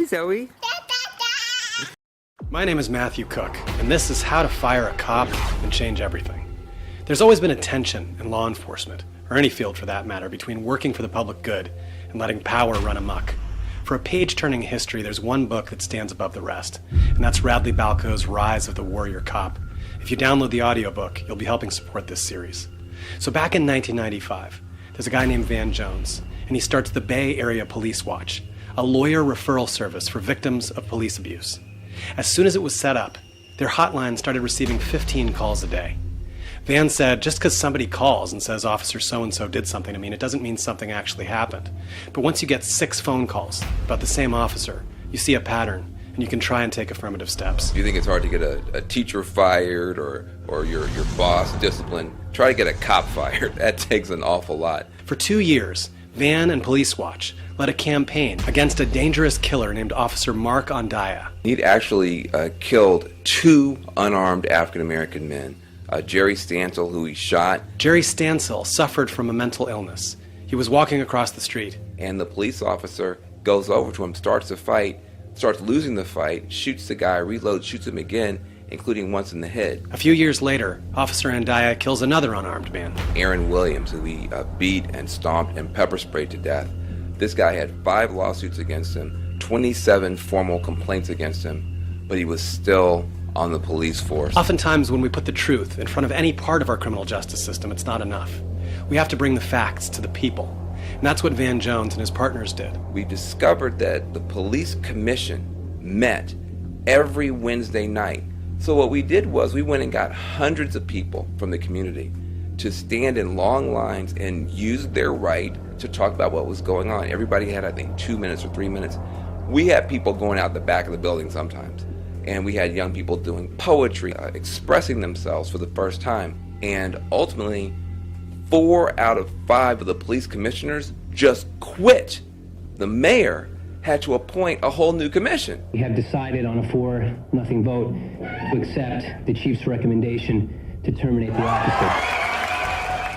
Zoe. My name is Matthew Cook, and this is How to Fire a Cop and Change Everything. There's always been a tension in law enforcement, or any field for that matter, between working for the public good and letting power run amok. For a page-turning history, there's one book that stands above the rest, and that's Radley Balco's Rise of the Warrior Cop. If you download the audiobook, you'll be helping support this series. So back in 1995, there's a guy named Van Jones, and he starts the Bay Area Police Watch, a lawyer referral service for victims of police abuse. As soon as it was set up, their hotline started receiving 15 calls a day. Van said, just because somebody calls and says Officer so-and-so did something to me, it doesn't mean something actually happened. But once you get 6 phone calls about the same officer, you see a pattern, and you can try and take affirmative steps. If you think it's hard to get a teacher fired or your boss disciplined, try to get a cop fired. That takes an awful lot. For 2 years, Van and Police Watch led a campaign against a dangerous killer named Officer Mark Ondaya. He'd actually killed 2 unarmed African-American men. Jerry Stansel, who he shot. Jerry Stansel suffered from a mental illness. He was walking across the street. And the police officer goes over to him, starts a fight, starts losing the fight, shoots the guy, reloads, shoots him again, including once in the head. A few years later, Officer Ondaya kills another unarmed man. Aaron Williams, who he beat and stomped and pepper sprayed to death. This guy had 5 lawsuits against him, 27 formal complaints against him, but he was still on the police force. Oftentimes when we put the truth in front of any part of our criminal justice system, it's not enough. We have to bring the facts to the people. And that's what Van Jones and his partners did. We discovered that the police commission met every Wednesday night. So what we did was we went and got hundreds of people from the community to stand in long lines and use their right to talk about what was going on. Everybody had, I think, 2 minutes or 3 minutes. We had people going out the back of the building sometimes. And we had young people doing poetry, expressing themselves for the first time. And ultimately, 4 out of 5 of the police commissioners just quit. The mayor had to appoint a whole new commission. We have decided on a 4-0 vote to accept the chief's recommendation to terminate the officer.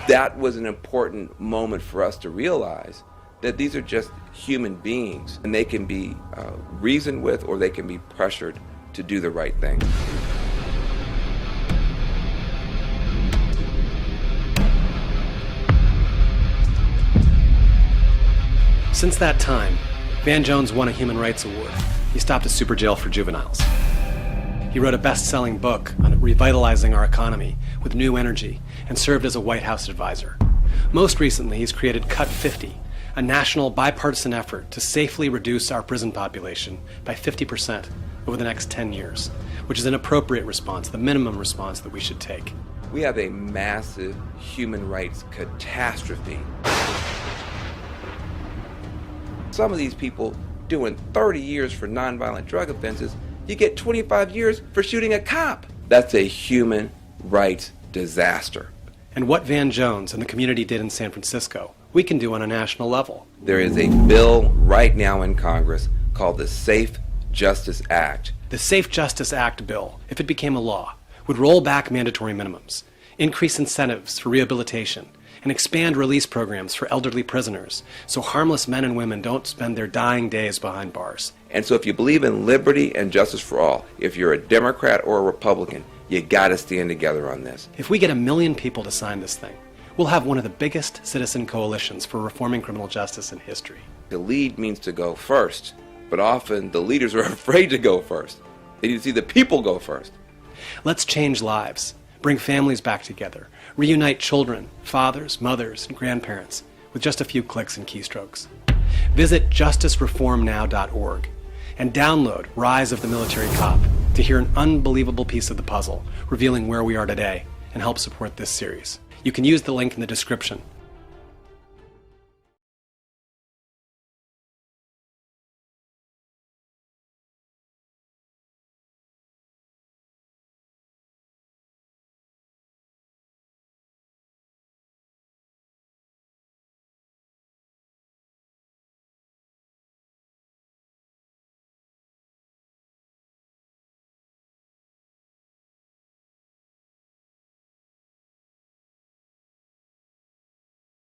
That was an important moment for us to realize that these are just human beings, and they can be reasoned with or they can be pressured to do the right thing. Since that time, Van Jones won a Human Rights Award. He stopped a super jail for juveniles. He wrote a best-selling book on revitalizing our economy with new energy and served as a White House advisor. Most recently, he's created Cut 50, a national bipartisan effort to safely reduce our prison population by 50% over the next 10 years, which is an appropriate response, the minimum response that we should take. We have a massive human rights catastrophe. Some of these people doing 30 years for nonviolent drug offenses, you get 25 years for shooting a cop. That's a human rights disaster. And what Van Jones and the community did in San Francisco, we can do on a national level. There is a bill right now in Congress called the Safe Justice Act. The Safe Justice Act bill, if it became a law, would roll back mandatory minimums, increase incentives for rehabilitation, and expand release programs for elderly prisoners so harmless men and women don't spend their dying days behind bars. And so if you believe in liberty and justice for all, if you're a Democrat or a Republican, you gotta stand together on this. If we get 1 million people to sign this thing, we'll have one of the biggest citizen coalitions for reforming criminal justice in history. To lead means to go first, but often the leaders are afraid to go first. They need to see the people go first. Let's change lives, bring families back together, reunite children, fathers, mothers, and grandparents with just a few clicks and keystrokes. Visit justicereformnow.org and download Rise of the Military Cop to hear an unbelievable piece of the puzzle revealing where we are today and help support this series. You can use the link in the description